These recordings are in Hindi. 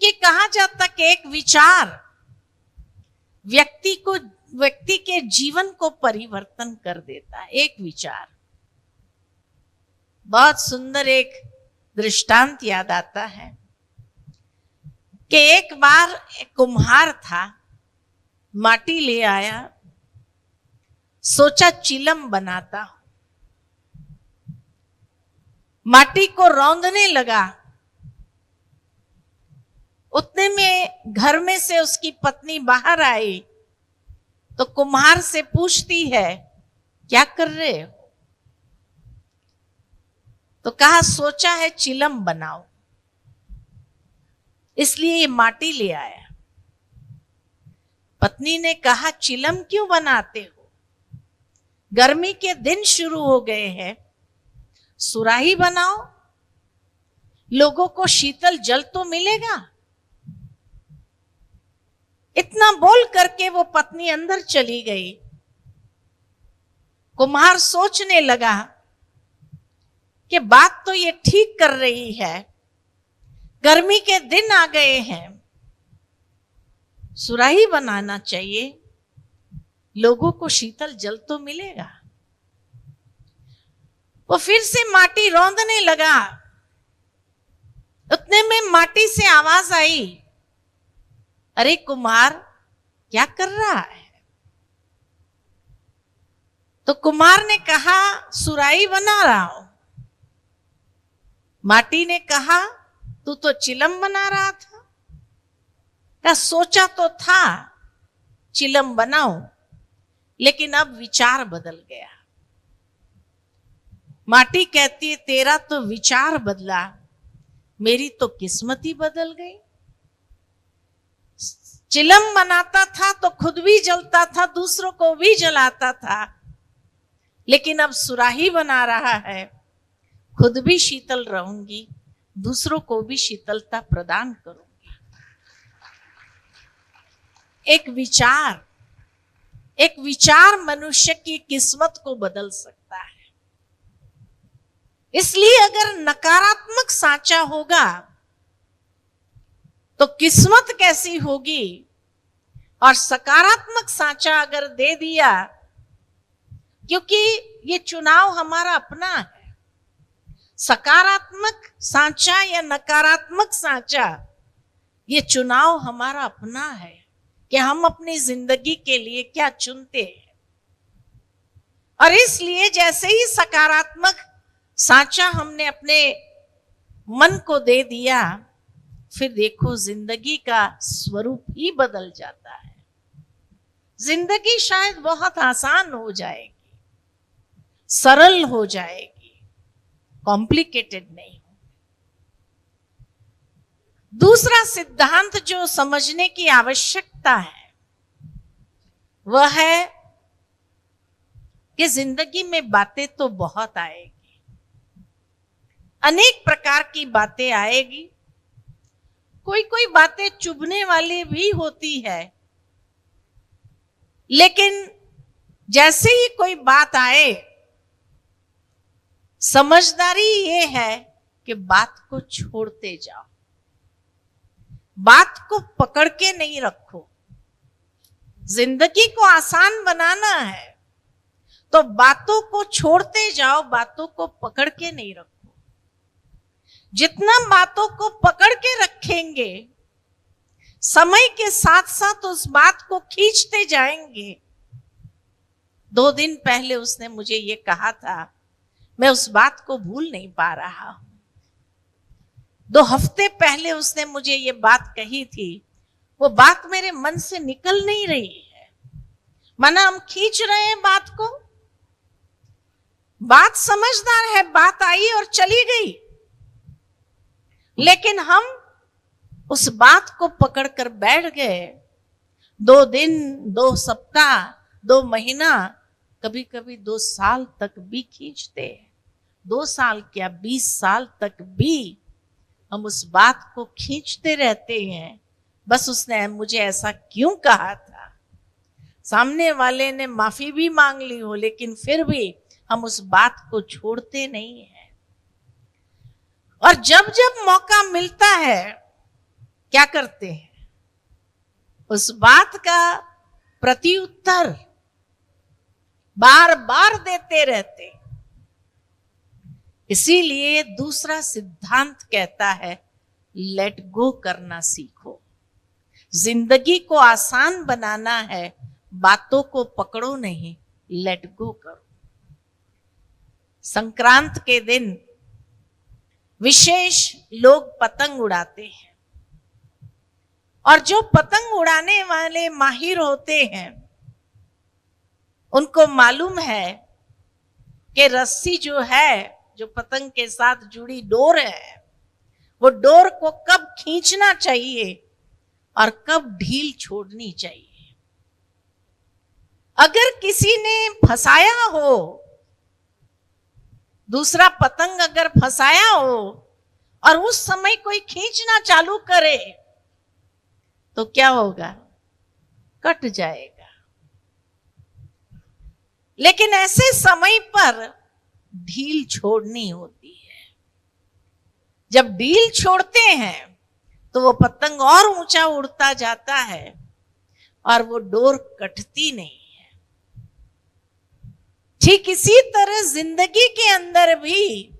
कि कहा जाता कि एक विचार व्यक्ति के जीवन को परिवर्तन कर देता है। एक विचार, बहुत सुंदर एक दृष्टांत याद आता है कि एक बार एक कुम्हार था, माटी ले आया, सोचा चिलम बनाता हूं, माटी को रौंदने लगा। उतने में घर में से उसकी पत्नी बाहर आई तो कुम्हार से पूछती है, क्या कर रहे हो? तो कहा, सोचा है चिलम बनाओ, इसलिए ये माटी ले आया। पत्नी ने कहा, चिलम क्यों बनाते हो? गर्मी के दिन शुरू हो गए हैं, सुराही बनाओ, लोगों को शीतल जल तो मिलेगा। इतना बोल करके वो पत्नी अंदर चली गई। कुम्हार सोचने लगा कि बात तो ये ठीक कर रही है, गर्मी के दिन आ गए हैं, सुराही बनाना चाहिए, लोगों को शीतल जल तो मिलेगा। वो फिर से माटी रौंदने लगा। उतने में माटी से आवाज आई, अरे कुम्हार, क्या कर रहा है? तो कुम्हार ने कहा, सुराही बना रहा हूं। माटी ने कहा, तू तो चिलम बना रहा था। क्या सोचा तो था चिलम बनाऊं, लेकिन अब विचार बदल गया। माटी कहती है, तेरा तो विचार बदला, मेरी तो किस्मत ही बदल गई। चिलम बनाता था तो खुद भी जलता था, दूसरों को भी जलाता था, लेकिन अब सुराही बना रहा है, खुद भी शीतल रहूंगी, दूसरों को भी शीतलता प्रदान करूंगी। एक विचार मनुष्य की किस्मत को बदल सकता है। इसलिए अगर नकारात्मक सांचा होगा तो किस्मत कैसी होगी, और सकारात्मक सांचा अगर दे दिया, क्योंकि ये चुनाव हमारा अपना है। सकारात्मक सांचा या नकारात्मक सांचा, ये चुनाव हमारा अपना है कि हम अपनी जिंदगी के लिए क्या चुनते हैं। और इसलिए जैसे ही सकारात्मक सांचा हमने अपने मन को दे दिया, फिर देखो जिंदगी का स्वरूप ही बदल जाता है। जिंदगी शायद बहुत आसान हो जाएगी, सरल हो जाएगी, कॉम्प्लिकेटेड नहीं। दूसरा सिद्धांत जो समझने की आवश्यकता है वह है कि जिंदगी में बातें तो बहुत आएगी, अनेक प्रकार की बातें आएगी। कोई कोई बातें चुभने वाली भी होती है, लेकिन जैसे ही कोई बात आए, समझदारी ये है कि बात को छोड़ते जाओ, बात को पकड़ के नहीं रखो। जिंदगी को आसान बनाना है तो बातों को छोड़ते जाओ, बातों को पकड़ के नहीं रखो। जितना बातों को पकड़ के रखेंगे, समय के साथ साथ उस बात को खींचते जाएंगे। 2 दिन पहले उसने मुझे ये कहा था, मैं उस बात को भूल नहीं पा रहा हूं। 2 हफ्ते पहले उसने मुझे ये बात कही थी, वो बात मेरे मन से निकल नहीं रही है। माना हम खींच रहे हैं बात को। बात समझदार है, बात आई और चली गई, लेकिन हम उस बात को पकड़कर बैठ गए। 2 दिन, 2 सप्ताह, 2 महीना, कभी कभी 2 साल तक भी खींचते हैं। 2 साल क्या, 20 साल तक भी हम उस बात को खींचते रहते हैं। बस उसने मुझे ऐसा क्यों कहा था, सामने वाले ने माफी भी मांग ली हो, लेकिन फिर भी हम उस बात को छोड़ते नहीं हैं। और जब जब मौका मिलता है क्या करते हैं, उस बात का प्रत्युत्तर बार बार देते रहते। इसीलिए दूसरा सिद्धांत कहता है लेट गो करना सीखो। जिंदगी को आसान बनाना है, बातों को पकड़ो नहीं, लेट गो करो। संक्रांत के दिन विशेष लोग पतंग उड़ाते हैं, और जो पतंग उड़ाने वाले माहिर होते हैं उनको मालूम है कि रस्सी जो है, जो पतंग के साथ जुड़ी डोर है, वो डोर को कब खींचना चाहिए और कब ढील छोड़नी चाहिए। अगर किसी ने फंसाया हो, दूसरा पतंग अगर फंसाया हो और उस समय कोई खींचना चालू करे तो क्या होगा, कट जाएगा। लेकिन ऐसे समय पर ढील छोड़नी होती है। जब ढील छोड़ते हैं तो वो पतंग और ऊंचा उड़ता जाता है और वो डोर कटती नहीं है। ठीक इसी तरह जिंदगी के अंदर भी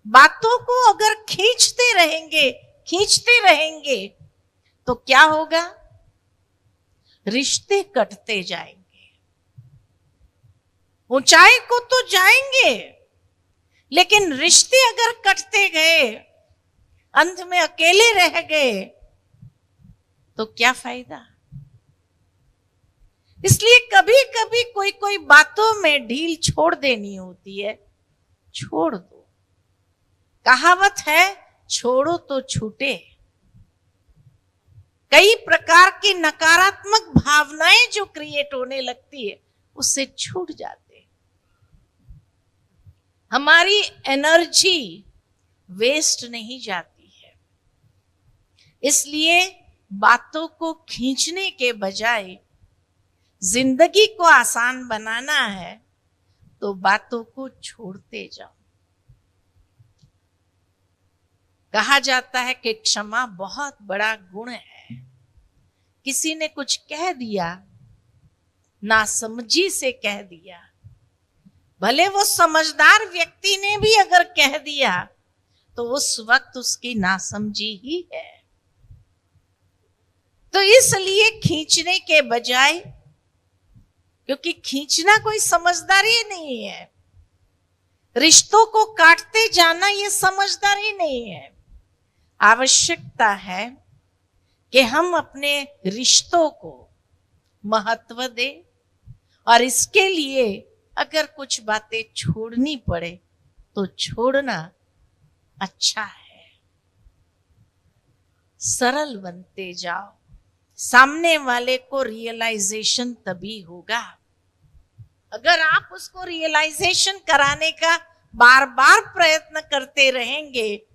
बातों को अगर खींचते रहेंगे तो क्या होगा, रिश्ते कटते जाएंगे। ऊंचाई को तो जाएंगे, लेकिन रिश्ते अगर कटते गए, अंत में अकेले रह गए तो क्या फायदा। इसलिए कभी कभी कोई बातों में ढील छोड़ देनी होती है। छोड़ दो। कहावत है छोड़ो तो छूटे। कई प्रकार की नकारात्मक भावनाएं जो क्रिएट होने लगती है उससे छूट जाते। हमारी एनर्जी वेस्ट नहीं जाती है। इसलिए बातों को खींचने के बजाय जिंदगी को आसान बनाना है तो बातों को छोड़ते जाओ। कहा जाता है कि क्षमा बहुत बड़ा गुण है। किसी ने कुछ कह दिया, नासमझी से कह दिया, भले वो समझदार व्यक्ति ने भी अगर कह दिया तो उस वक्त उसकी नासमझी ही है। तो इसलिए खींचने के बजाय, क्योंकि खींचना कोई समझदारी नहीं है, रिश्तों को काटते जाना ये समझदारी नहीं है। आवश्यकता है कि हम अपने रिश्तों को महत्व दें, और इसके लिए अगर कुछ बातें छोड़नी पड़े तो छोड़ना अच्छा है। सरल बनते जाओ, सामने वाले को रियलाइजेशन तभी होगा। अगर आप उसको रियलाइजेशन कराने का बार बार प्रयत्न करते रहेंगे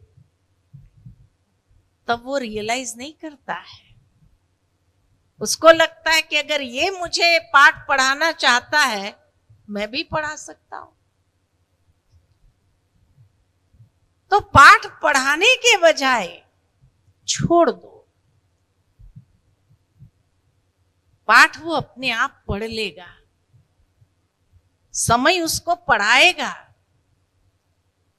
तब वो रियलाइज नहीं करता है। उसको लगता है कि अगर ये मुझे पाठ पढ़ाना चाहता है मैं भी पढ़ा सकता हूं। तो पाठ पढ़ाने के बजाय छोड़ दो। पाठ वो अपने आप पढ़ लेगा, समय उसको पढ़ाएगा।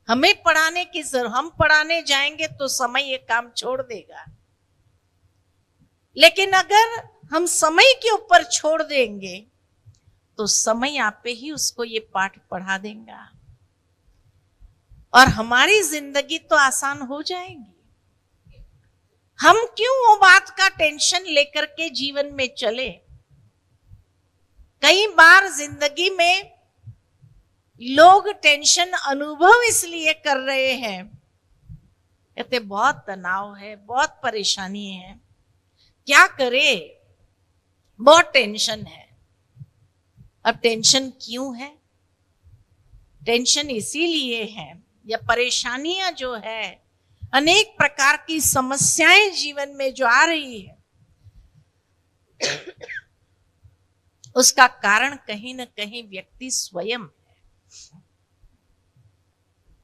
हमें पढ़ाने की जरूरत, हम पढ़ाने जाएंगे तो समय ये काम छोड़ देगा। लेकिन अगर हम समय के ऊपर छोड़ देंगे तो समय आपे ही उसको ये पाठ पढ़ा देगा और हमारी जिंदगी तो आसान हो जाएगी। हम क्यों वो बात का टेंशन लेकर के जीवन में चले। कई बार जिंदगी में लोग टेंशन अनुभव इसलिए कर रहे हैं, कहते बहुत तनाव है, बहुत परेशानी है, क्या करे, बहुत टेंशन है। अब टेंशन क्यों है? टेंशन इसीलिए है, या परेशानियां जो है, अनेक प्रकार की समस्याएं जीवन में जो आ रही है, उसका कारण कहीं ना कहीं व्यक्ति स्वयं है।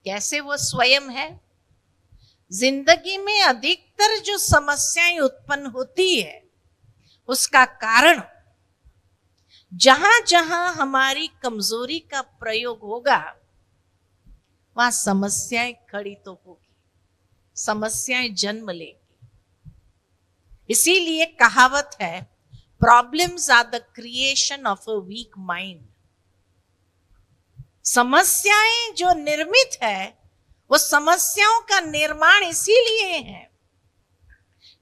कैसे वो स्वयं है? जिंदगी में अधिकतर जो समस्याएं उत्पन्न होती है उसका कारण जहां जहां हमारी कमजोरी का प्रयोग होगा वहां समस्याएं खड़ी तो होगी, समस्याएं जन्म लेंगी। इसीलिए कहावत है, problems are the creation of a weak mind. समस्याएं जो निर्मित है वो समस्याओं का निर्माण इसीलिए है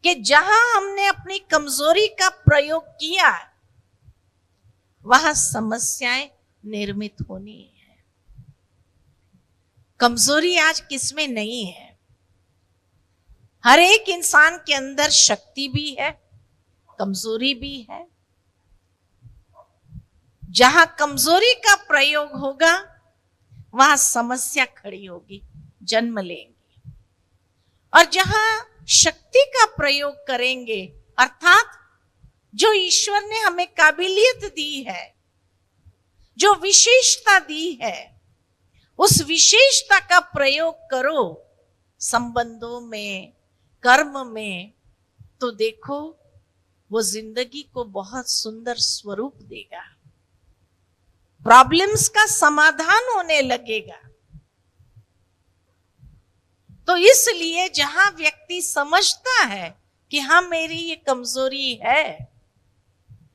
कि जहां हमने अपनी कमजोरी का प्रयोग किया वहां समस्याएं निर्मित होनी है। कमजोरी आज किसमें नहीं है? हर एक इंसान के अंदर शक्ति भी है, कमजोरी भी है। जहां कमजोरी का प्रयोग होगा वहां समस्या खड़ी होगी, जन्म लेंगी। और जहां शक्ति का प्रयोग करेंगे, अर्थात जो ईश्वर ने हमें काबिलियत दी है, जो विशेषता दी है, उस विशेषता का प्रयोग करो संबंधों में, कर्म में, तो देखो वो जिंदगी को बहुत सुंदर स्वरूप देगा, प्रॉब्लम्स का समाधान होने लगेगा। तो इसलिए जहां व्यक्ति समझता है कि हाँ मेरी ये कमजोरी है,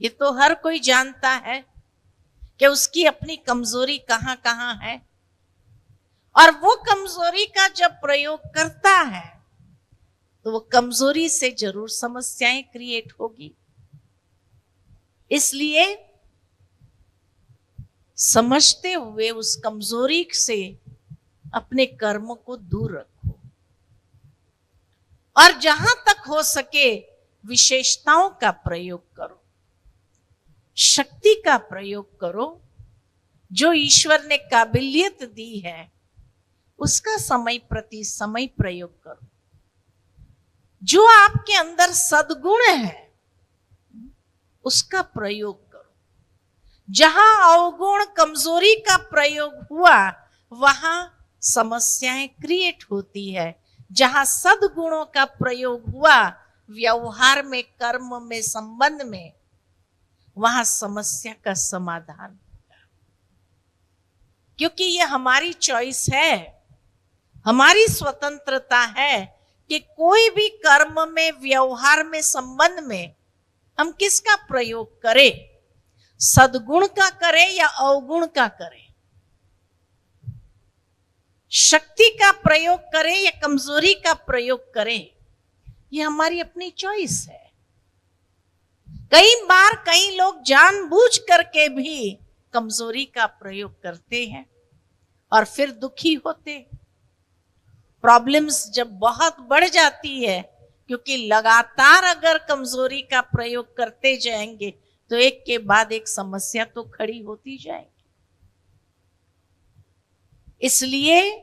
ये तो हर कोई जानता है कि उसकी अपनी कमजोरी कहां कहां है, और वो कमजोरी का जब प्रयोग करता है तो वो कमजोरी से जरूर समस्याएं क्रिएट होगी। इसलिए समझते हुए उस कमजोरी से अपने कर्म को दूर रखो, और जहां तक हो सके विशेषताओं का प्रयोग करो, शक्ति का प्रयोग करो। जो ईश्वर ने काबिलियत दी है उसका समय प्रति समय प्रयोग करो। जो आपके अंदर सद्गुण है उसका प्रयोग करो। जहां अवगुण, कमजोरी का प्रयोग हुआ वहां समस्याएं क्रिएट होती है। जहां सद्गुणों का प्रयोग हुआ व्यवहार में, कर्म में, संबंध में, वहां समस्या का समाधान होगा। क्योंकि ये हमारी चॉइस है, हमारी स्वतंत्रता है कि कोई भी कर्म में, व्यवहार में, संबंध में हम किसका प्रयोग करें, सद्गुण का करें या अवगुण का करें, शक्ति का प्रयोग करें या कमजोरी का प्रयोग करें, ये हमारी अपनी चॉइस है। कई बार कई लोग जानबूझ करके भी कमजोरी का प्रयोग करते हैं और फिर दुखी होते। प्रॉब्लम्स जब बहुत बढ़ जाती है, क्योंकि लगातार अगर कमजोरी का प्रयोग करते जाएंगे तो एक के बाद एक समस्या तो खड़ी होती जाएगी। इसलिए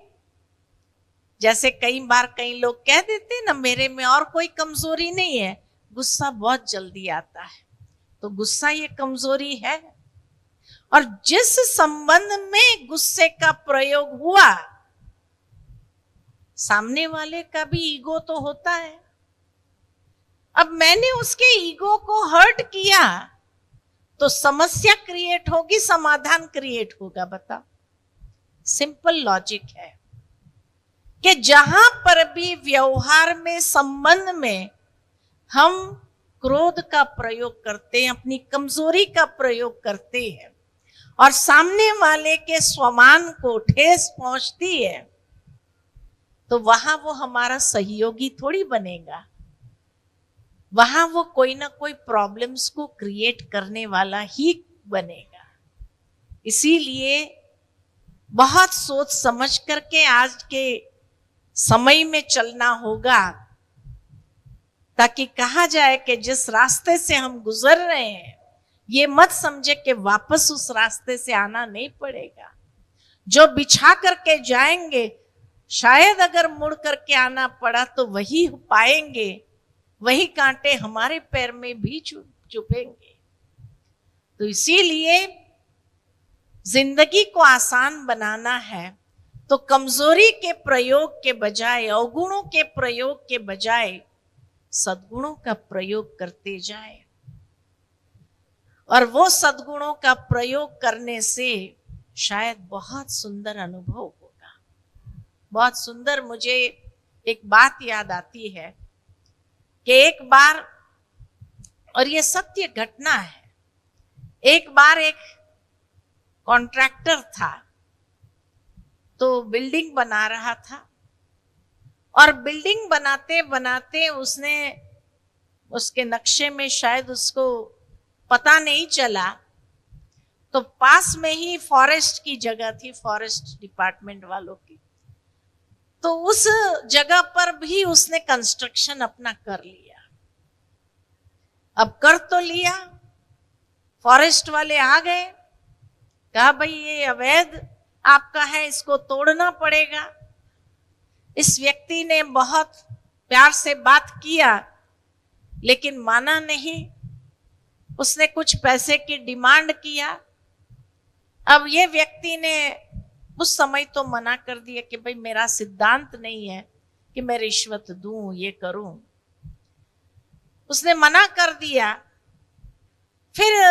जैसे कई बार कई लोग कह देते हैं ना, मेरे में और कोई कमजोरी नहीं है, गुस्सा बहुत जल्दी आता है, तो गुस्सा ये कमजोरी है। और जिस संबंध में गुस्से का प्रयोग हुआ, सामने वाले का भी ईगो तो होता है। अब मैंने उसके ईगो को हर्ट किया तो समस्या क्रिएट होगी, समाधान क्रिएट होगा। बताओ, सिंपल लॉजिक है कि जहां पर भी व्यवहार में, संबंध में हम क्रोध का प्रयोग करते हैं, अपनी कमजोरी का प्रयोग करते हैं, और सामने वाले के स्वमान को ठेस पहुंचती है, तो वहां वो हमारा सहयोगी थोड़ी बनेगा, वहां वो कोई ना कोई प्रॉब्लम्स को क्रिएट करने वाला ही बनेगा। इसीलिए बहुत सोच समझ करके आज के समय में चलना होगा, ताकि कहा जाए कि जिस रास्ते से हम गुजर रहे हैं ये मत समझे कि वापस उस रास्ते से आना नहीं पड़ेगा। जो बिछा करके जाएंगे, शायद अगर मुड़ करके आना पड़ा तो वही पाएंगे, वही कांटे हमारे पैर में भी चुभेंगे। तो इसीलिए जिंदगी को आसान बनाना है तो कमजोरी के प्रयोग के बजाय, अवगुणों के प्रयोग के बजाय सद्गुणों का प्रयोग करते जाए, और वो सद्गुणों का प्रयोग करने से शायद बहुत सुंदर अनुभव होगा। बहुत सुंदर मुझे एक बात याद आती है कि एक बार, और ये सत्य घटना है, एक बार एक कॉन्ट्रैक्टर था, तो बिल्डिंग बना रहा था, और बिल्डिंग बनाते बनाते उसने, उसके नक्शे में शायद उसको पता नहीं चला, तो पास में ही फॉरेस्ट की जगह थी, फॉरेस्ट डिपार्टमेंट वालों की, तो उस जगह पर भी उसने कंस्ट्रक्शन अपना कर लिया। अब कर तो लिया, फॉरेस्ट वाले आ गए, कहा भाई ये अवैध आपका है, इसको तोड़ना पड़ेगा। इस व्यक्ति ने बहुत प्यार से बात किया, लेकिन माना नहीं, उसने कुछ पैसे की डिमांड किया। अब ये व्यक्ति ने उस समय तो मना कर दिया कि भाई मेरा सिद्धांत नहीं है कि मैं रिश्वत दूं, ये करूं, उसने मना कर दिया। फिर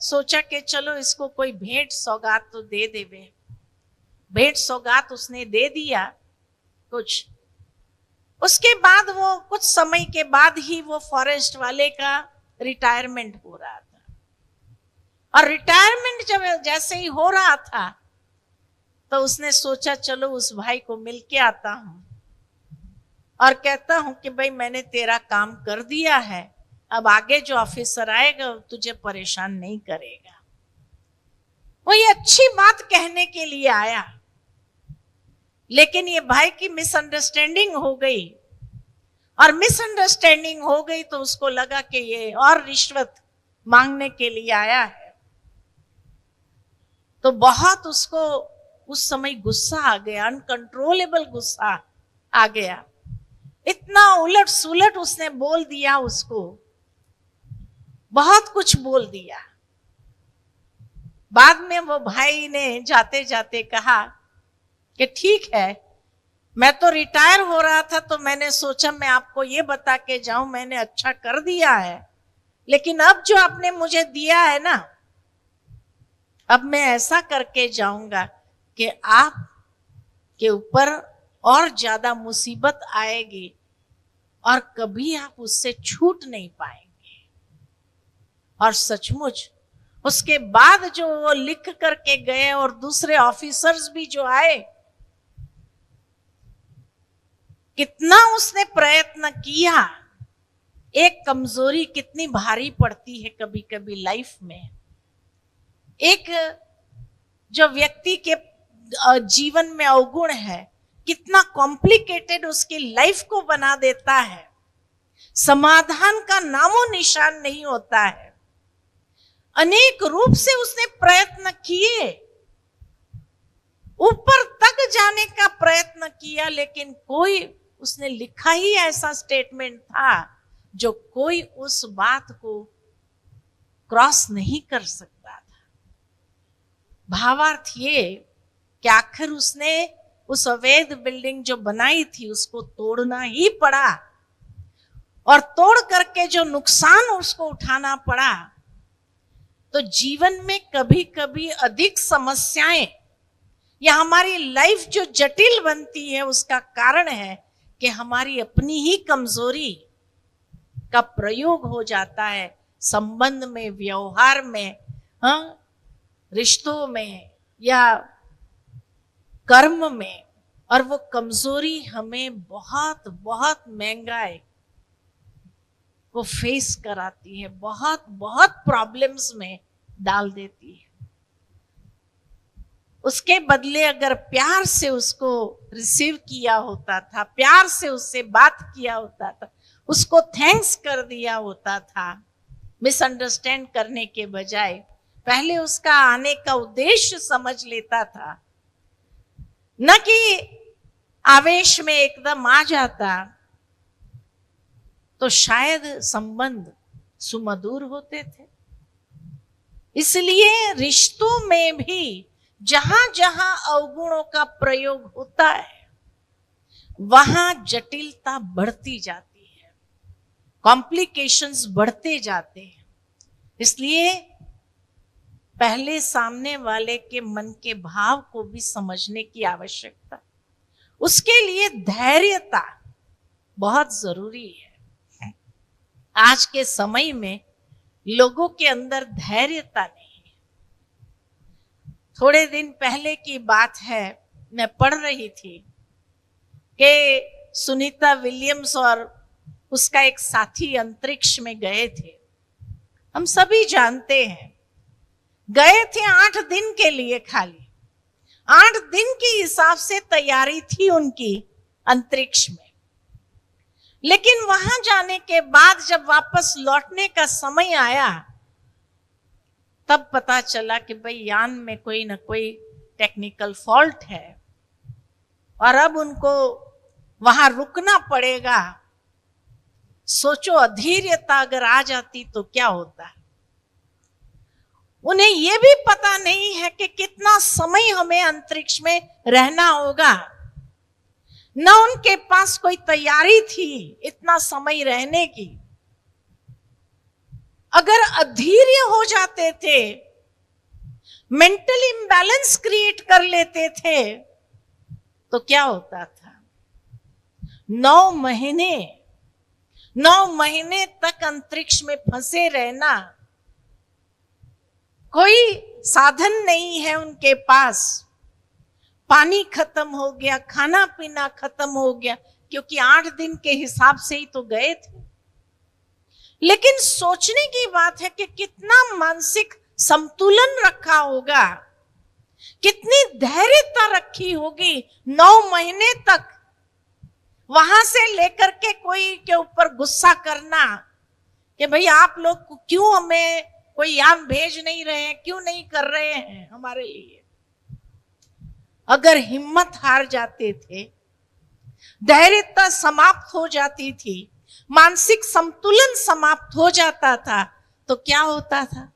सोचा कि चलो इसको कोई भेंट सौगात तो दे देवे। भेंट सौगात उसने दे दिया कुछ। उसके बाद वो कुछ समय के बाद ही वो फॉरेस्ट वाले का रिटायरमेंट हो रहा था, और रिटायरमेंट जब जैसे ही हो रहा था तो उसने सोचा चलो उस भाई को मिल के आता हूं और कहता हूं कि भाई मैंने तेरा काम कर दिया है, अब आगे जो ऑफिसर आएगा तुझे परेशान नहीं करेगा। वो ये अच्छी बात कहने के लिए आया, लेकिन ये भाई की मिसअंडरस्टैंडिंग हो गई, और मिसअंडरस्टैंडिंग हो गई तो उसको लगा कि ये और रिश्वत मांगने के लिए आया है। तो बहुत उसको उस समय गुस्सा आ गया, अनकंट्रोलेबल गुस्सा आ गया। इतना उलट सुलट उसने बोल दिया, उसको बहुत कुछ बोल दिया। बाद में वो भाई ने जाते जाते कहा कि ठीक है, मैं तो रिटायर हो रहा था तो मैंने सोचा मैं आपको ये बता के जाऊं, मैंने अच्छा कर दिया है, लेकिन अब जो आपने मुझे दिया है ना, अब मैं ऐसा करके जाऊंगा कि आप के ऊपर और ज्यादा मुसीबत आएगी और कभी आप उससे छूट नहीं पाएंगे। और सचमुच उसके बाद जो वो लिख करके गए और दूसरे ऑफिसर्स भी जो आए, कितना उसने प्रयत्न किया। एक कमजोरी कितनी भारी पड़ती है कभी कभी लाइफ में। एक जो व्यक्ति के जीवन में अवगुण है, कितना कॉम्प्लिकेटेड उसकी लाइफ को बना देता है। समाधान का नामो निशान नहीं होता है। अनेक रूप से उसने प्रयत्न किए, ऊपर तक जाने का प्रयत्न किया, लेकिन कोई, उसने लिखा ही ऐसा स्टेटमेंट था जो कोई उस बात को क्रॉस नहीं कर सकता था। भावार्थ ये कि आखिर उसने उस अवैध बिल्डिंग जो बनाई थी उसको तोड़ना ही पड़ा, और तोड़ करके जो नुकसान उसको उठाना पड़ा। तो जीवन में कभी कभी अधिक समस्याएं या हमारी लाइफ जो जटिल बनती है, उसका कारण है कि हमारी अपनी ही कमजोरी का प्रयोग हो जाता है संबंध में, व्यवहार में, रिश्तों में या कर्म में, और वो कमजोरी हमें बहुत बहुत महंगा है वो फेस कराती है, बहुत बहुत प्रॉब्लम्स में डाल देती है। उसके बदले अगर प्यार से उसको रिसीव किया होता था, प्यार से उससे बात किया होता था, उसको थैंक्स कर दिया होता था, मिसअंडरस्टैंड करने के बजाय पहले उसका आने का उद्देश्य समझ लेता था, न कि आवेश में एकदम आ जाता, तो शायद संबंध सुमधुर होते थे। इसलिए रिश्तों में भी जहां जहां अवगुणों का प्रयोग होता है वहां जटिलता बढ़ती जाती है, कॉम्प्लिकेशंस बढ़ते जाते हैं। इसलिए पहले सामने वाले के मन के भाव को भी समझने की आवश्यकता, उसके लिए धैर्यता बहुत जरूरी है। आज के समय में लोगों के अंदर धैर्यता नहीं है। थोड़े दिन पहले की बात है, मैं पढ़ रही थी कि सुनीता विलियम्स और उसका एक साथी अंतरिक्ष में गए थे। हम सभी जानते हैं, गए थे 8 दिन के लिए, खाली 8 दिन के हिसाब से तैयारी थी उनकी अंतरिक्ष में। लेकिन वहां जाने के बाद जब वापस लौटने का समय आया तब पता चला कि भाई यान में कोई ना कोई टेक्निकल फॉल्ट है और अब उनको वहां रुकना पड़ेगा। सोचो, अधीर्यता अगर आ जाती तो क्या होता। उन्हें यह भी पता नहीं है कि कितना समय हमें अंतरिक्ष में रहना होगा। न उनके पास कोई तैयारी थी इतना समय रहने की। अगर अधीर्य हो जाते थे, मेंटल इंबैलेंस क्रिएट कर लेते थे तो क्या होता था। 9 महीने तक अंतरिक्ष में फंसे रहना, कोई साधन नहीं है उनके पास, पानी खत्म हो गया, खाना पीना खत्म हो गया, क्योंकि 8 दिन के हिसाब से ही तो गए थे। लेकिन सोचने की बात है कि कितना मानसिक संतुलन रखा होगा, कितनी धैर्यता रखी होगी 9 महीने तक। वहां से लेकर के कोई के ऊपर गुस्सा करना कि भाई आप लोग क्यों हमें कोई यान भेज नहीं रहे हैं, क्यों नहीं कर रहे हैं हमारे लिए। अगर हिम्मत हार जाते थे, धैर्यता समाप्त हो जाती थी, मानसिक संतुलन समाप्त हो जाता था तो क्या होता था,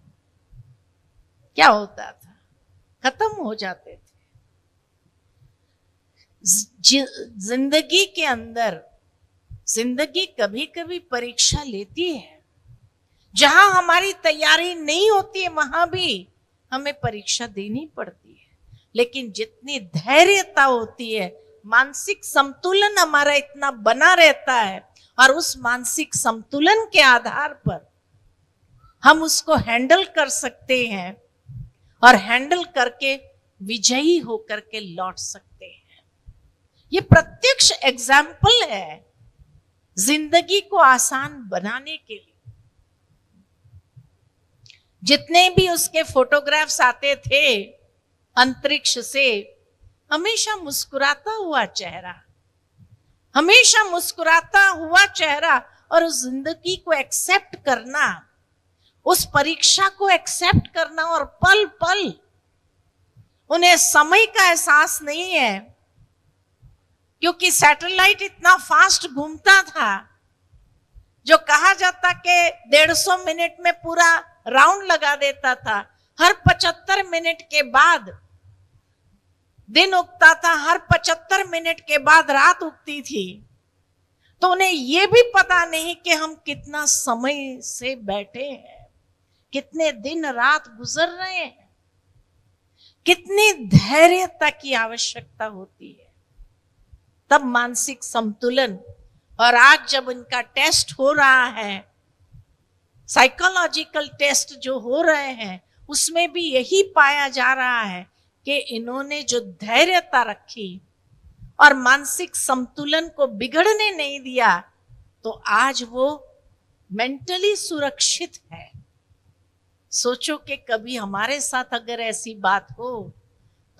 खत्म हो जाते थे। जिंदगी के अंदर जिंदगी कभी कभी परीक्षा लेती है। जहां हमारी तैयारी नहीं होती है वहां भी हमें परीक्षा देनी पड़ती है। लेकिन जितनी धैर्यता होती है, मानसिक संतुलन हमारा इतना बना रहता है और उस मानसिक संतुलन के आधार पर हम उसको हैंडल कर सकते हैं और हैंडल करके विजयी होकर के लौट सकते हैं। ये प्रत्यक्ष एग्जाम्पल है जिंदगी को आसान बनाने के लिए। जितने भी उसके फोटोग्राफ्स आते थे अंतरिक्ष से, हमेशा मुस्कुराता हुआ चेहरा, हमेशा मुस्कुराता हुआ चेहरा, और उस जिंदगी को एक्सेप्ट करना, उस परीक्षा को एक्सेप्ट करना। और पल पल उन्हें समय का एहसास नहीं है, क्योंकि सैटेलाइट इतना फास्ट घूमता था, जो कहा जाता कि 150 मिनट में पूरा राउंड लगा देता था। हर 75 मिनट के बाद दिन उगता था, हर 75 मिनट के बाद रात उगती थी। तो उन्हें यह भी पता नहीं कि हम कितना समय से बैठे हैं, कितने दिन रात गुजर रहे हैं, कितनी धैर्यता की आवश्यकता होती है। तब मानसिक संतुलन। और आज जब उनका टेस्ट हो रहा है, साइकोलॉजिकल टेस्ट जो हो रहे हैं, उसमें भी यही पाया जा रहा है कि इन्होंने जो धैर्यता रखी और मानसिक संतुलन को बिगड़ने नहीं दिया, तो आज वो मेंटली सुरक्षित है। सोचो कि कभी हमारे साथ अगर ऐसी बात हो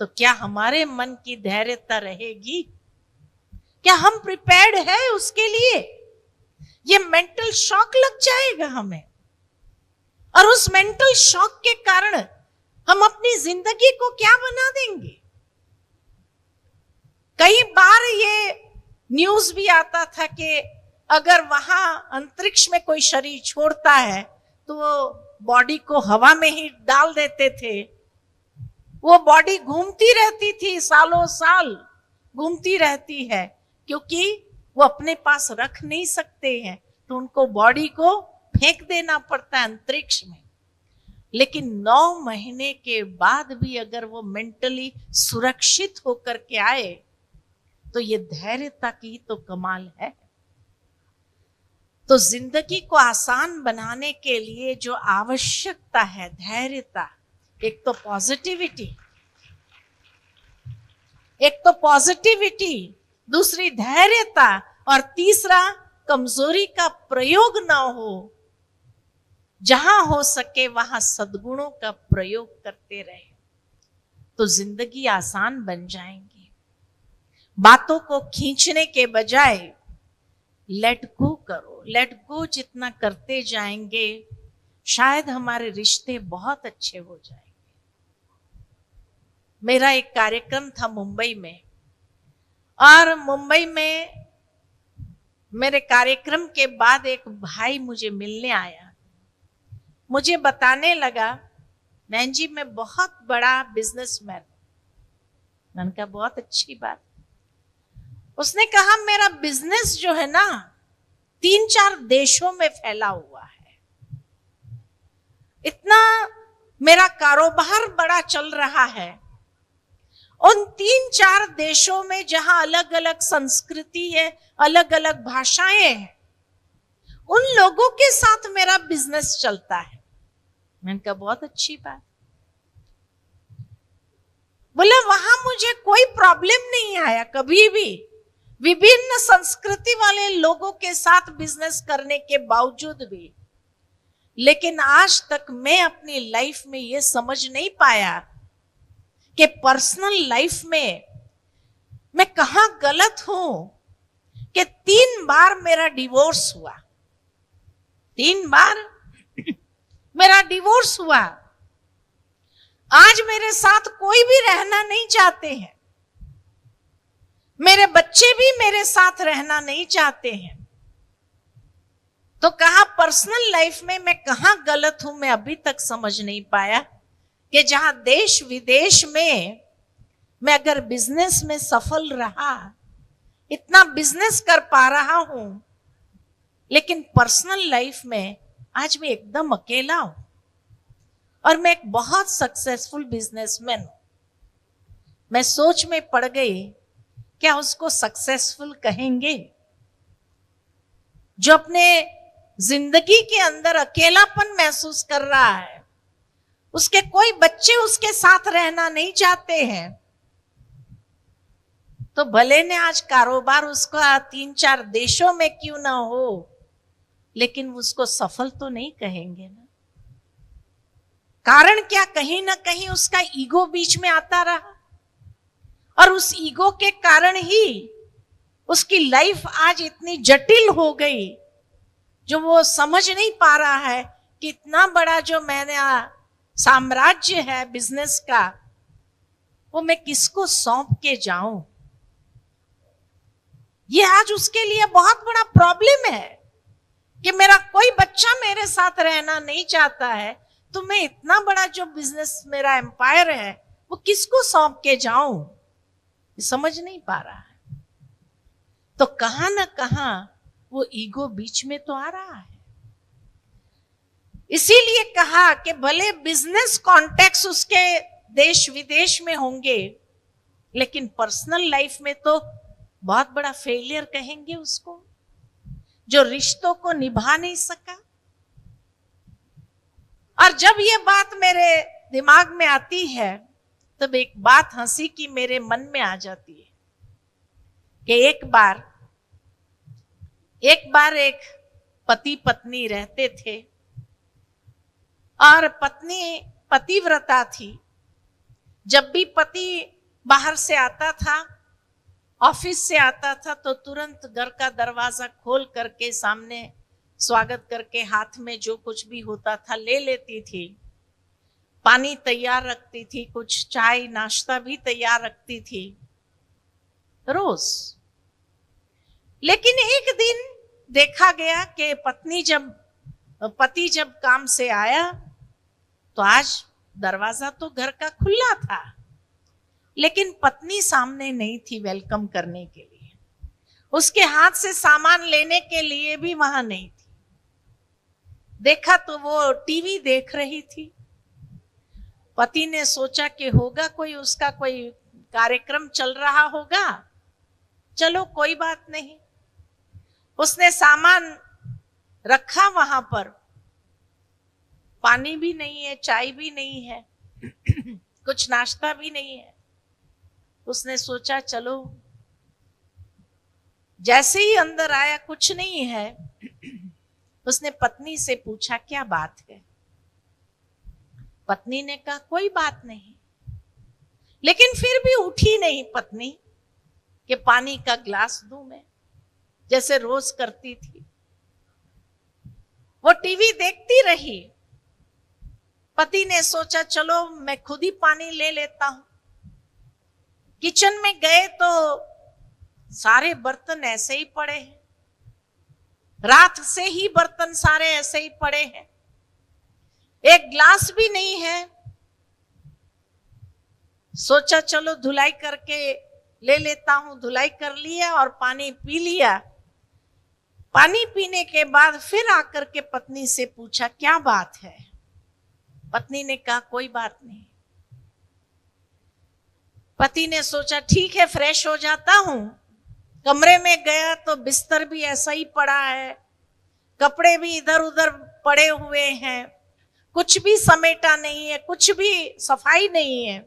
तो क्या हमारे मन की धैर्यता रहेगी? क्या हम प्रिपेयर्ड है उसके लिए? ये मेंटल शॉक लग जाएगा हमें, और उस मेंटल शॉक के कारण हम अपनी जिंदगी को क्या बना देंगे। कई बार ये न्यूज भी आता था कि अगर वहां अंतरिक्ष में कोई शरीर छोड़ता है तो वो बॉडी को हवा में ही डाल देते थे, वो बॉडी घूमती रहती थी, सालों साल घूमती रहती है, क्योंकि वो अपने पास रख नहीं सकते हैं, तो उनको बॉडी को फेंक देना पड़ता है अंतरिक्ष में। लेकिन 9 महीने के बाद भी अगर वो मेंटली सुरक्षित होकर के आए, तो ये धैर्यता की तो कमाल है। तो जिंदगी को आसान बनाने के लिए जो आवश्यकता है धैर्यता, एक तो पॉजिटिविटी, दूसरी धैर्यता, और तीसरा कमजोरी का प्रयोग ना हो। जहां हो सके वहां सद्गुणों का प्रयोग करते रहे, तो जिंदगी आसान बन जाएंगी। बातों को खींचने के बजाय लेट गो करो। लेट गो जितना करते जाएंगे, शायद हमारे रिश्ते बहुत अच्छे हो जाएंगे। मेरा एक कार्यक्रम था मुंबई में, और मुंबई में मेरे कार्यक्रम के बाद एक भाई मुझे मिलने आया। मुझे बताने लगा, बहन जी मैं बहुत बड़ा बिजनेसमैन। मैंने कहा बहुत अच्छी बात। उसने कहा मेरा बिजनेस जो है ना 3-4 देशों में फैला हुआ है। इतना मेरा कारोबार बड़ा चल रहा है। उन 3-4 देशों में जहां अलग अलग संस्कृति है, अलग अलग भाषाएं हैं, उन लोगों के साथ मेरा बिजनेस चलता है। मैंने कहा बहुत अच्छी बात। बोले वहां मुझे कोई प्रॉब्लम नहीं आया कभी भी, विभिन्न संस्कृति वाले लोगों के साथ बिजनेस करने के बावजूद भी। लेकिन आज तक मैं अपनी लाइफ में ये समझ नहीं पाया कि पर्सनल लाइफ में मैं कहां गलत हूं कि 3 बार मेरा डिवोर्स हुआ। 3 बार मेरा डिवोर्स हुआ। आज मेरे साथ कोई भी रहना नहीं चाहते हैं, मेरे बच्चे भी मेरे साथ रहना नहीं चाहते हैं। तो कहा पर्सनल लाइफ में मैं कहां गलत हूं, मैं अभी तक समझ नहीं पाया कि जहां देश विदेश में मैं अगर बिजनेस में सफल रहा, इतना बिजनेस कर पा रहा हूं, लेकिन पर्सनल लाइफ में आज मैं एकदम अकेला हूं। और मैं एक बहुत सक्सेसफुल बिजनेसमैन हूं। मैं सोच में पड़ गई, क्या उसको सक्सेसफुल कहेंगे जो अपने जिंदगी के अंदर अकेलापन महसूस कर रहा है? उसके कोई बच्चे उसके साथ रहना नहीं चाहते हैं, तो भले ने आज कारोबार उसका 3-4 देशों में क्यों ना हो, लेकिन उसको सफल तो नहीं कहेंगे ना। कारण क्या? कहीं ना कहीं उसका ईगो बीच में आता रहा, और उस ईगो के कारण ही उसकी लाइफ आज इतनी जटिल हो गई, जो वो समझ नहीं पा रहा है कि इतना बड़ा जो मैंने साम्राज्य है बिजनेस का, वो मैं किसको सौंप के जाऊं। ये आज उसके लिए बहुत बड़ा प्रॉब्लम है कि मेरा कोई बच्चा मेरे साथ रहना नहीं चाहता है, तो मैं इतना बड़ा जो बिजनेस मेरा एम्पायर है वो किसको सौंप के जाऊं, समझ नहीं पा रहा है। तो कहां ना कहां वो ईगो बीच में तो आ रहा है। इसीलिए कहा कि भले बिजनेस कॉन्टेक्स्ट उसके देश विदेश में होंगे, लेकिन पर्सनल लाइफ में तो बहुत बड़ा फेलियर कहेंगे उसको, जो रिश्तों को निभा नहीं सका। और जब ये बात मेरे दिमाग में आती है, तब एक बात हंसी की मेरे मन में आ जाती है कि एक बार एक पति पत्नी रहते थे, और पत्नी पतिव्रता थी। जब भी पति बाहर से आता था, ऑफिस से आता था, तो तुरंत घर का दरवाजा खोल करके सामने स्वागत करके हाथ में जो कुछ भी होता था ले लेती थी। पानी तैयार रखती थी, कुछ चाय नाश्ता भी तैयार रखती थी रोज। लेकिन एक दिन देखा गया कि पति जब काम से आया, तो आज दरवाजा तो घर का खुला था, लेकिन पत्नी सामने नहीं थी वेलकम करने के लिए, उसके हाथ से सामान लेने के लिए भी वहां नहीं थी। देखा तो वो टीवी देख रही थी। पति ने सोचा कि होगा कोई उसका कोई कार्यक्रम चल रहा होगा, चलो कोई बात नहीं। उसने सामान रखा वहां पर, पानी भी नहीं है, चाय भी नहीं है, कुछ नाश्ता भी नहीं है। उसने सोचा चलो, जैसे ही अंदर आया कुछ नहीं है, उसने पत्नी से पूछा क्या बात है। पत्नी ने कहा कोई बात नहीं, लेकिन फिर भी उठी नहीं पत्नी कि पानी का ग्लास दूं मैं, जैसे रोज करती थी। वो टीवी देखती रही। पति ने सोचा चलो मैं खुद ही पानी ले लेता हूं। किचन में गए तो सारे बर्तन ऐसे ही पड़े हैं, रात से ही बर्तन सारे ऐसे ही पड़े हैं, एक ग्लास भी नहीं है। सोचा चलो धुलाई करके ले लेता हूं। धुलाई कर लिया और पानी पी लिया। पानी पीने के बाद फिर आकर के पत्नी से पूछा क्या बात है। पत्नी ने कहा कोई बात नहीं। पति ने सोचा ठीक है फ्रेश हो जाता हूं। कमरे में गया तो बिस्तर भी ऐसा ही पड़ा है, कपड़े भी इधर उधर पड़े हुए हैं, कुछ भी समेटा नहीं है, कुछ भी सफाई नहीं है।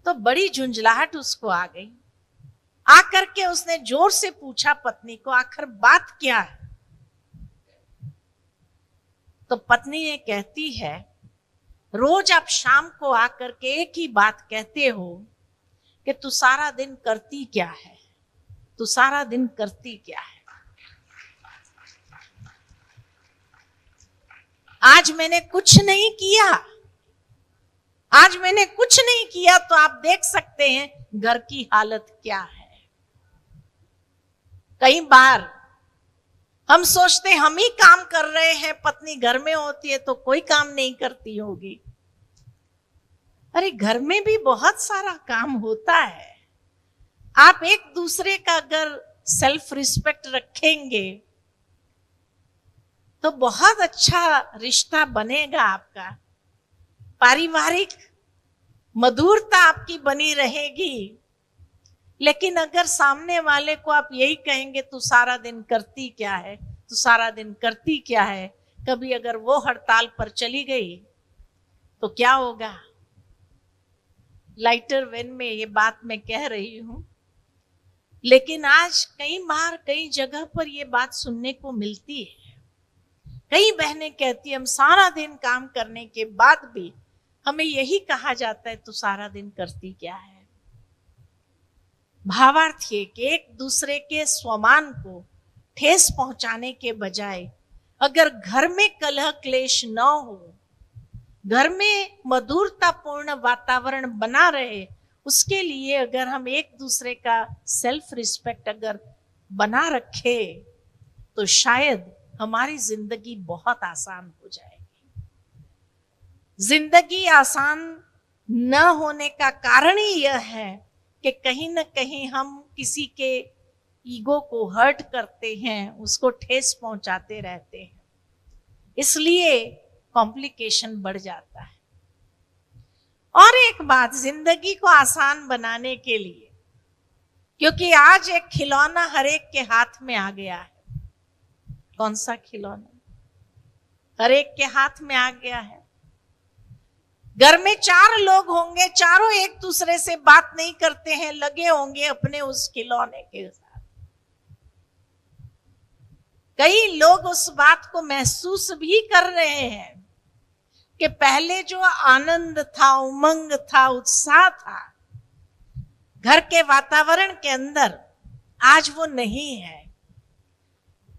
तो बड़ी झुंझलाहट उसको आ गई। आकर के उसने जोर से पूछा पत्नी को आखिर बात क्या है। तो पत्नी ने कहती है रोज आप शाम को आकर के एक ही बात कहते हो कि तू सारा दिन करती क्या है, तू सारा दिन करती क्या है। आज मैंने कुछ नहीं किया, आज मैंने कुछ नहीं किया, तो आप देख सकते हैं घर की हालत क्या है। कई बार हम सोचते हम ही काम कर रहे हैं, पत्नी घर में होती है तो कोई काम नहीं करती होगी। अरे घर में भी बहुत सारा काम होता है। आप एक दूसरे का अगर सेल्फ रिस्पेक्ट रखेंगे तो बहुत अच्छा रिश्ता बनेगा आपका, पारिवारिक मधुरता आपकी बनी रहेगी। लेकिन अगर सामने वाले को आप यही कहेंगे तू सारा दिन करती क्या है, तू सारा दिन करती क्या है, कभी अगर वो हड़ताल पर चली गई तो क्या होगा। लाइटर वेन में ये बात मैं कह रही हूं, लेकिन आज कई बार कई जगह पर ये बात सुनने को मिलती है। कई बहनें कहती हम सारा दिन काम करने के बाद भी हमें यही कहा जाता है तू सारा दिन करती क्या है। भावार्थ ये कि एक दूसरे के स्वमान को ठेस पहुंचाने के बजाय अगर घर में कलह क्लेश न हो, घर में मधुरतापूर्ण वातावरण बना रहे, उसके लिए अगर हम एक दूसरे का सेल्फ रिस्पेक्ट अगर बना रखे तो शायद हमारी जिंदगी बहुत आसान हो जाएगी। जिंदगी आसान न होने का कारण ही यह है कि कहीं ना कहीं हम किसी के ईगो को हर्ट करते हैं, उसको ठेस पहुंचाते रहते हैं, इसलिए कॉम्प्लिकेशन बढ़ जाता है। और एक बात, जिंदगी को आसान बनाने के लिए, क्योंकि आज एक खिलौना हर एक के हाथ में आ गया है। कौन सा खिलौना? हर एक के हाथ में आ गया है। घर में 4 लोग होंगे, चारों एक दूसरे से बात नहीं करते हैं, लगे होंगे अपने उस खिलौने के साथ। कई लोग उस बात को महसूस भी कर रहे हैं कि पहले जो आनंद था, उमंग था, उत्साह था घर के वातावरण के अंदर, आज वो नहीं है।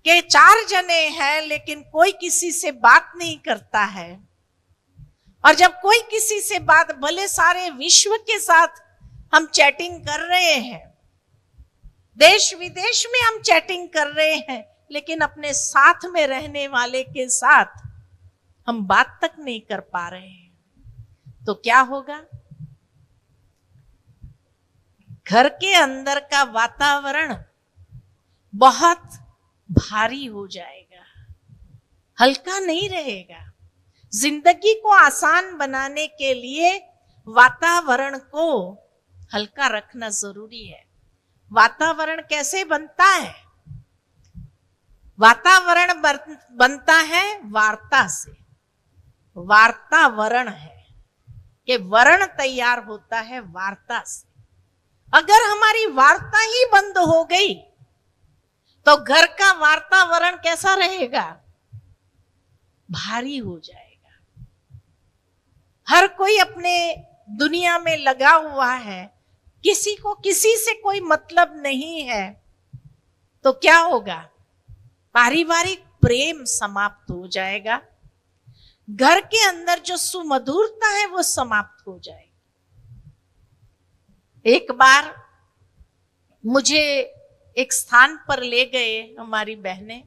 कि 4 जने हैं लेकिन कोई किसी से बात नहीं करता है। और जब कोई किसी से बात, भले सारे विश्व के साथ हम चैटिंग कर रहे हैं, देश विदेश में हम चैटिंग कर रहे हैं, लेकिन अपने साथ में रहने वाले के साथ हम बात तक नहीं कर पा रहे हैं। तो क्या होगा? घर के अंदर का वातावरण बहुत भारी हो जाएगा, हल्का नहीं रहेगा। जिंदगी को आसान बनाने के लिए वातावरण को हल्का रखना जरूरी है। वातावरण कैसे बनता है? वातावरण बनता है वार्ता से। वार्तावरण है कि वर्ण तैयार होता है वार्ता से। अगर हमारी वार्ता ही बंद हो गई तो घर का वातावरण कैसा रहेगा? भारी हो जाएगा। हर कोई अपने दुनिया में लगा हुआ है, किसी को किसी से कोई मतलब नहीं है, तो क्या होगा? पारिवारिक प्रेम समाप्त हो जाएगा। घर के अंदर जो सुमधुरता है वो समाप्त हो जाएगी। एक बार मुझे एक स्थान पर ले गए हमारी बहनें,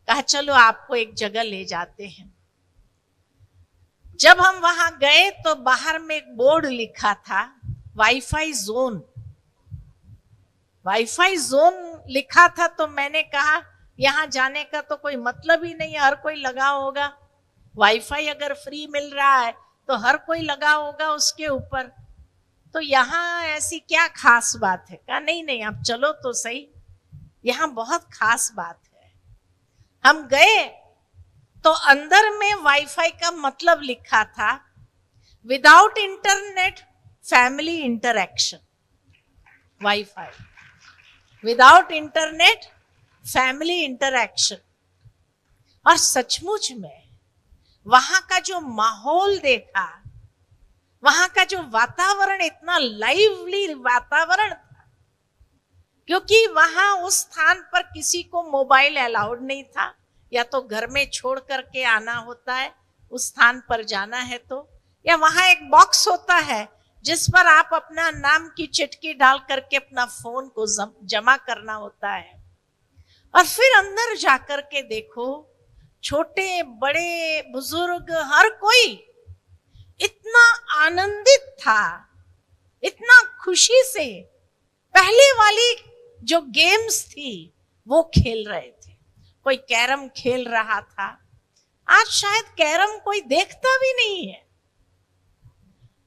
कहा चलो आपको एक जगह ले जाते हैं। जब हम वहां गए तो बाहर में एक बोर्ड लिखा था वाईफाई जोन। वाईफाई जोन लिखा था तो मैंने कहा यहां जाने का तो कोई मतलब ही नहीं है, हर कोई लगा होगा। वाईफाई अगर फ्री मिल रहा है तो हर कोई लगा होगा उसके ऊपर, तो यहाँ ऐसी क्या खास बात है? कहा नहीं नहीं आप चलो तो सही, यहाँ बहुत खास बात है। हम गए तो अंदर में वाईफाई का मतलब लिखा था without internet family interaction. Wifi without internet family interaction. और सचमुच में वहां का जो माहौल देखा, वहां का जो वातावरण, इतना लाइवली वातावरण था, क्योंकि वहां उस स्थान पर किसी को मोबाइल अलाउड नहीं था, या तो घर में छोड़ करके आना होता है उस स्थान पर जाना है तो, या वहां एक बॉक्स होता है जिस पर आप अपना नाम की चिटकी डाल करके अपना फोन को जमा करना होता है। और फिर अंदर जाकर के देखो, छोटे बड़े बुजुर्ग हर कोई इतना आनंदित था, इतना खुशी से पहले वाली जो गेम्स थी वो खेल रहे थे। कोई कैरम खेल रहा था, आज शायद कैरम कोई देखता भी नहीं है।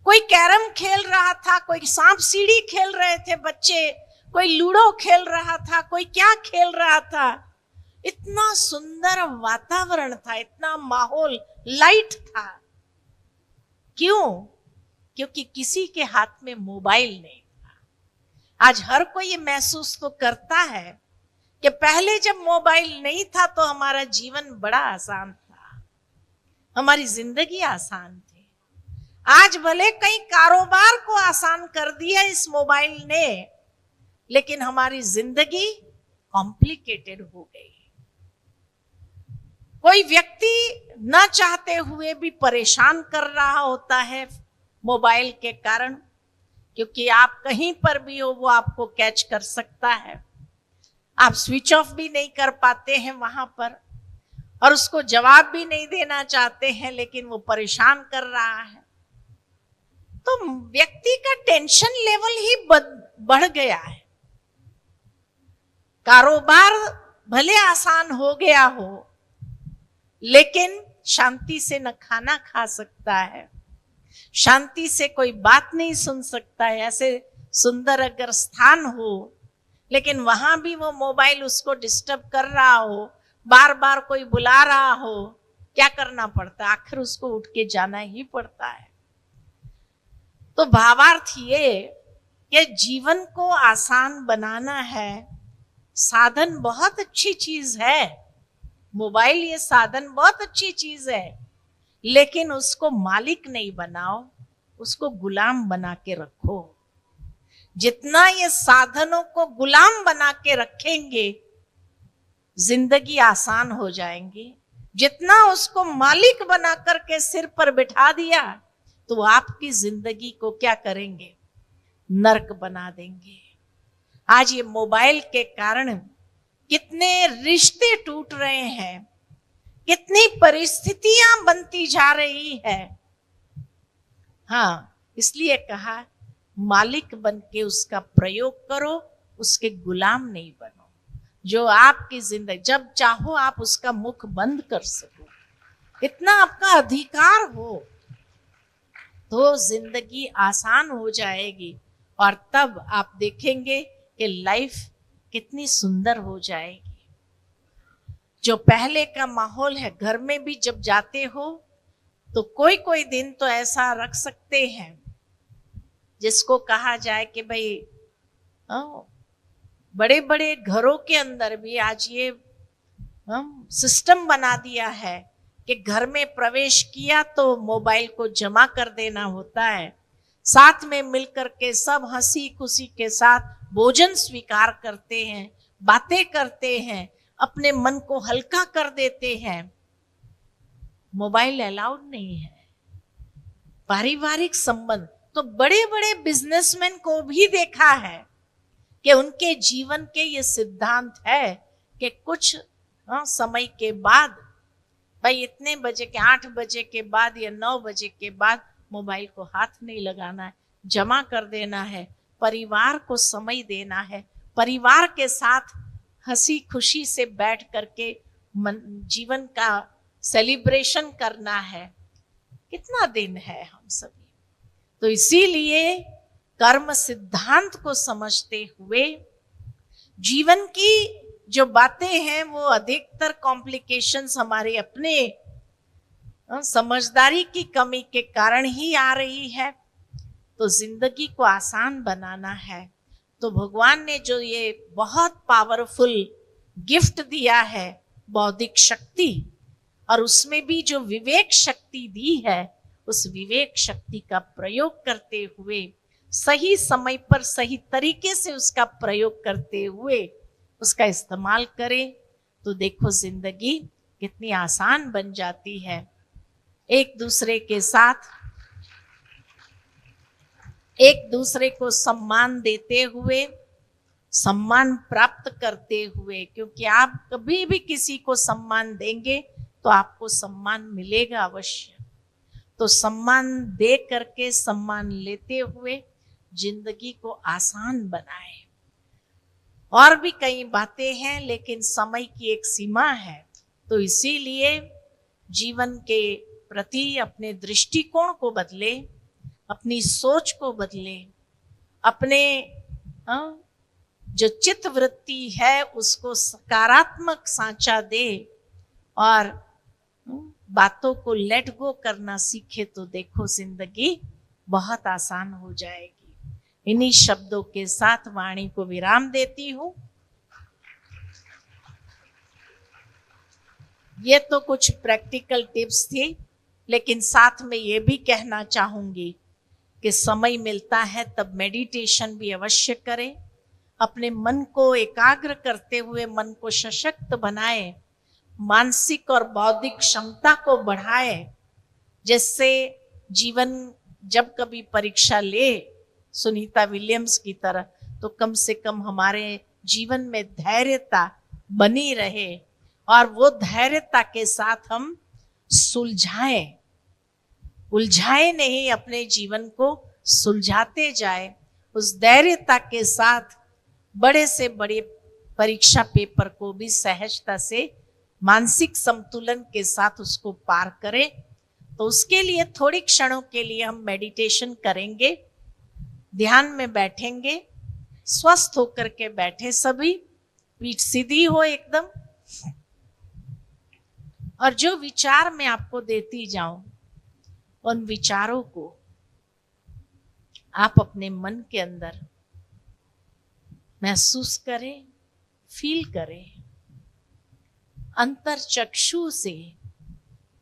कोई कैरम खेल रहा था, कोई सांप सीढ़ी खेल रहे थे बच्चे, कोई लूडो खेल रहा था, कोई क्या खेल रहा था। इतना सुंदर वातावरण था, इतना माहौल लाइट था। क्यों? क्योंकि किसी के हाथ में मोबाइल नहीं था। आज हर कोई ये महसूस तो करता है कि पहले जब मोबाइल नहीं था तो हमारा जीवन बड़ा आसान था, हमारी जिंदगी आसान थी। आज भले कई कारोबार को आसान कर दिया इस मोबाइल ने, लेकिन हमारी जिंदगी कॉम्प्लिकेटेड हो गई। कोई व्यक्ति न चाहते हुए भी परेशान कर रहा होता है मोबाइल के कारण, क्योंकि आप कहीं पर भी हो वो आपको कैच कर सकता है। आप स्विच ऑफ भी नहीं कर पाते हैं वहां पर, और उसको जवाब भी नहीं देना चाहते हैं, लेकिन वो परेशान कर रहा है। तो व्यक्ति का टेंशन लेवल ही बढ़ गया है। कारोबार भले आसान हो गया हो, लेकिन शांति से न खाना खा सकता है, शांति से कोई बात नहीं सुन सकता है। ऐसे सुंदर अगर स्थान हो, लेकिन वहां भी वो मोबाइल उसको डिस्टर्ब कर रहा हो, बार बार कोई बुला रहा हो, क्या करना पड़ता है? आखिर उसको उठ के जाना ही पड़ता है। तो भावार्थ ये कि जीवन को आसान बनाना है। साधन बहुत अच्छी चीज है, मोबाइल ये साधन बहुत अच्छी चीज है, लेकिन उसको मालिक नहीं बनाओ, उसको गुलाम बना के रखो। जितना ये साधनों को गुलाम बना के रखेंगे, जिंदगी आसान हो जाएंगी। जितना उसको मालिक बना करके सिर पर बिठा दिया, तो आपकी जिंदगी को क्या करेंगे? नर्क बना देंगे। आज ये मोबाइल के कारण कितने रिश्ते टूट रहे हैं, कितनी परिस्थितियां बनती जा रही है। हाँ, इसलिए कहा मालिक बन के उसका प्रयोग करो, उसके गुलाम नहीं बनो। जो आपकी जिंदगी, जब चाहो आप उसका मुख बंद कर सको, इतना आपका अधिकार हो तो जिंदगी आसान हो जाएगी। और तब आप देखेंगे कि लाइफ कितनी सुंदर हो जाएगी। जो पहले का माहौल है, घर में भी जब जाते हो तो कोई कोई दिन तो ऐसा रख सकते हैं जिसको कहा जाए कि भाई बड़े बड़े घरों के अंदर भी आज ये सिस्टम बना दिया है कि घर में प्रवेश किया तो मोबाइल को जमा कर देना होता है। साथ में मिलकर के सब हंसी खुशी के साथ भोजन स्वीकार करते हैं, बातें करते हैं, अपने मन को हल्का कर देते हैं। मोबाइल अलाउड नहीं है। पारिवारिक संबंध तो बड़े बड़े बिजनेसमैन को भी देखा है कि उनके जीवन के ये सिद्धांत है कि कुछ समय के बाद, भाई इतने बजे के 8 बजे के बाद या 9 बजे के बाद मोबाइल को हाथ नहीं लगाना है, जमा कर देना है, परिवार को समय देना है, परिवार के साथ हंसी खुशी से बैठ करके जीवन का सेलिब्रेशन करना है। कितना दिन है हम सभी। तो इसीलिए कर्म सिद्धांत को समझते हुए जीवन की जो बातें हैं वो अधिकतर कॉम्प्लिकेशंस हमारे अपने समझदारी की कमी के कारण ही आ रही है। तो जिंदगी को आसान बनाना है तो भगवान ने जो ये बहुत पावरफुल गिफ्ट दिया है, बौद्धिक शक्ति, और उसमें भी जो विवेक शक्ति दी है, उस विवेक शक्ति का प्रयोग करते हुए, सही समय पर सही तरीके से उसका प्रयोग करते हुए उसका इस्तेमाल करें तो देखो जिंदगी कितनी आसान बन जाती है। एक दूसरे के साथ एक दूसरे को सम्मान देते हुए, सम्मान प्राप्त करते हुए, क्योंकि आप कभी भी किसी को सम्मान देंगे तो आपको सम्मान मिलेगा अवश्य। तो सम्मान दे करके, सम्मान लेते हुए जिंदगी को आसान बनाए। और भी कई बातें हैं लेकिन समय की एक सीमा है। तो इसीलिए जीवन के प्रति अपने दृष्टिकोण को बदले, अपनी सोच को बदले, अपने जो चित्त वृत्ति है उसको सकारात्मक सांचा दे और बातों को लेट गो करना सीखे तो देखो जिंदगी बहुत आसान हो जाएगी। इन्हीं शब्दों के साथ वाणी को विराम देती हूँ। ये तो कुछ प्रैक्टिकल टिप्स थी, लेकिन साथ में ये भी कहना चाहूंगी कि समय मिलता है तब मेडिटेशन भी अवश्य करें। अपने मन को एकाग्र करते हुए मन को सशक्त बनाए, मानसिक और बौद्धिक क्षमता को बढ़ाए, जिससे जीवन जब कभी परीक्षा ले सुनीता विलियम्स की तरह, तो कम से कम हमारे जीवन में धैर्यता बनी रहे और वो धैर्यता के साथ हम सुलझाएं, उलझाए नहीं, अपने जीवन को सुलझाते जाए। उस धैर्यता के साथ बड़े से बड़े परीक्षा पेपर को भी सहजता से मानसिक संतुलन के साथ उसको पार करें। तो उसके लिए थोड़ी क्षणों के लिए हम मेडिटेशन करेंगे, ध्यान में बैठेंगे, स्वस्थ होकर के बैठे सभी, पीठ सीधी हो एकदम, और जो विचार मैं आपको देती जाऊं उन विचारों को आप अपने मन के अंदर महसूस करें, फील करें, अंतर चक्षु से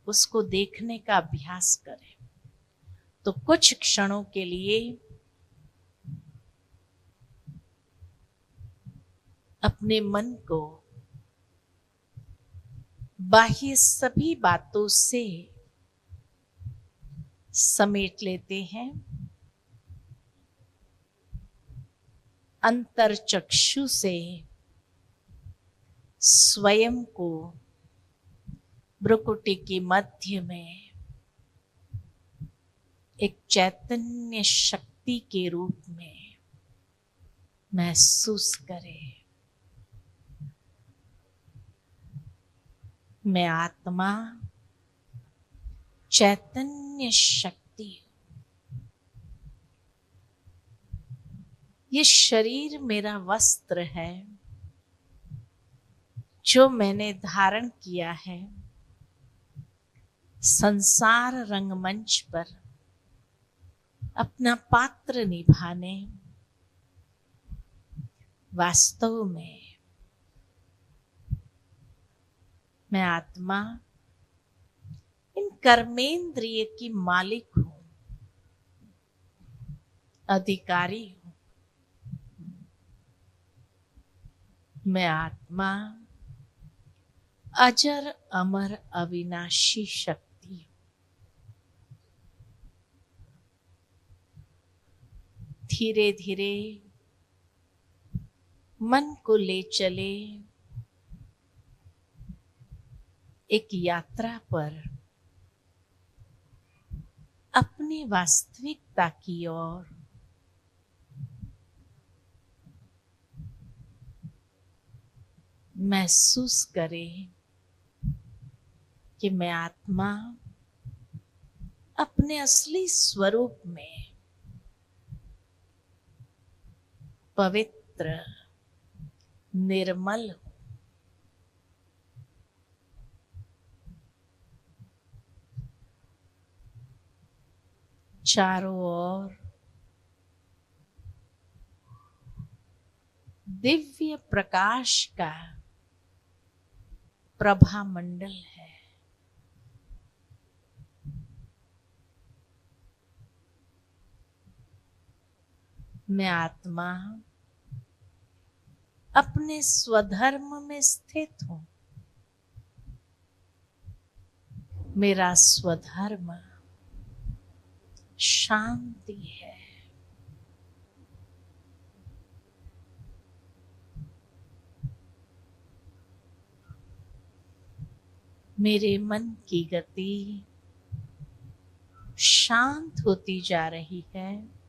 उसको देखने का अभ्यास करें। तो कुछ क्षणों के लिए अपने मन को बाह्य सभी बातों से समेट लेते हैं, अंतर चक्षु से स्वयं को भ्रुकुटी के मध्य में एक चैतन्य शक्ति के रूप में महसूस करें। मैं आत्मा चैतन्य शक्ति हूं। ये शरीर मेरा वस्त्र है जो मैंने धारण किया है संसार रंगमंच पर अपना पात्र निभाने। वास्तव में मैं आत्मा इन कर्मेंद्रिय की मालिक हूं, अधिकारी हूं। मैं आत्मा अजर अमर अविनाशी शक्ति हूं। धीरे धीरे मन को ले चले एक यात्रा पर, अपनी वास्तविकता की ओर। महसूस करें कि मैं आत्मा अपने असली स्वरूप में पवित्र निर्मल हूं। चारों ओर दिव्य प्रकाश का प्रभा मंडल है। मैं आत्मा अपने स्वधर्म में स्थित हूं। मेरा स्वधर्म शांति है। मेरे मन की गति शांत होती जा रही है।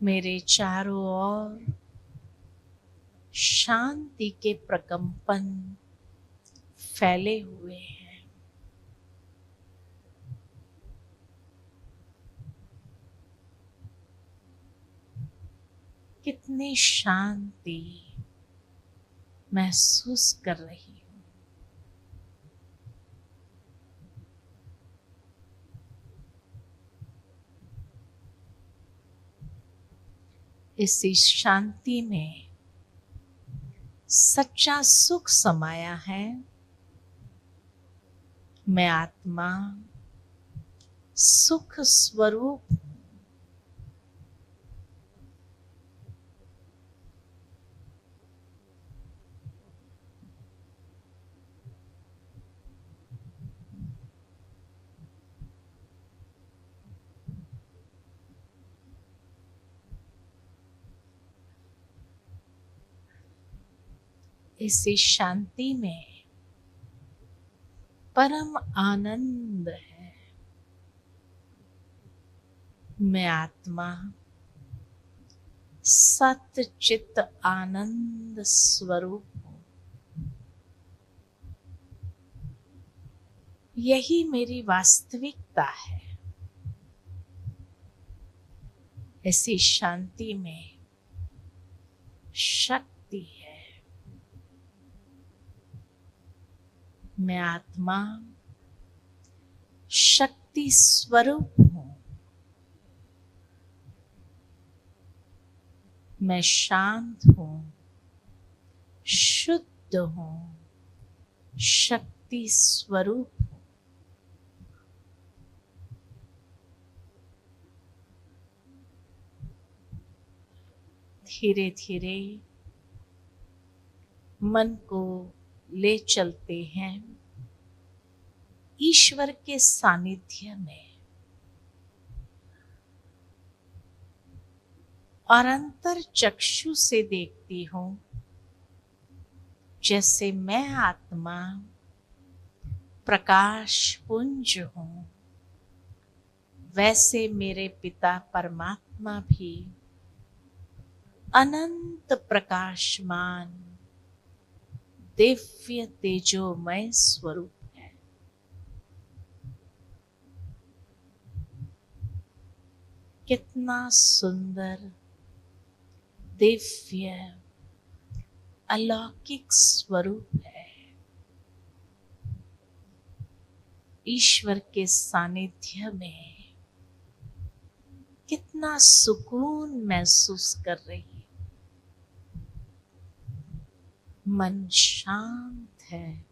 मेरे चारों ओर शांति के प्रकंपन फैले हुए हैं। कितनी शांति महसूस कर रही हूं। इसी शांति में सच्चा सुख समाया है। मैं आत्मा सुख स्वरूप हूं। इसी शांति में परम आनंद है। मैं आत्मा सत चित आनंद स्वरूप हूं। यही मेरी वास्तविकता है। ऐसी शांति में शक्ति है। मैं आत्मा शक्ति स्वरूप हूं। मैं शांत हूं, शुद्ध हूं, शक्ति स्वरूप हूं। धीरे धीरे मन को ले चलते हैं ईश्वर के सानिध्य में, और अंतर चक्षु से देखती हूं जैसे मैं आत्मा प्रकाश पुंज हूं, वैसे मेरे पिता परमात्मा भी अनंत प्रकाशमान दिव्य तेजोमय स्वरूप है। कितना सुंदर दिव्य अलौकिक स्वरूप है। ईश्वर के सानिध्य में कितना सुकून महसूस कर रही है। मन शांत है,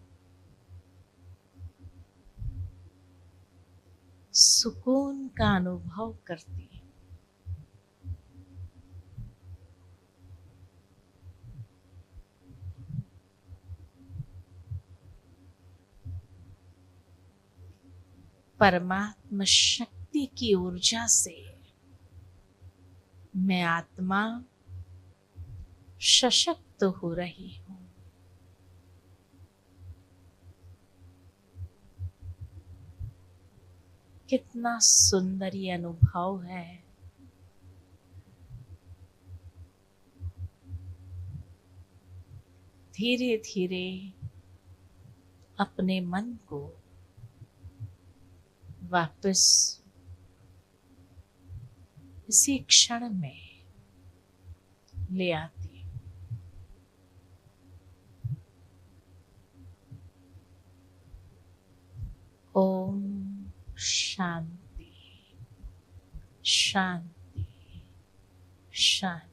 सुकून का अनुभव करती है। परमात्मा शक्ति की ऊर्जा से मैं आत्मा सशक्त हो रही हूं। कितना सुंदर ये अनुभव है। धीरे धीरे अपने मन को वापस इसी क्षण में ले आती। ओम शांति शांति शांति।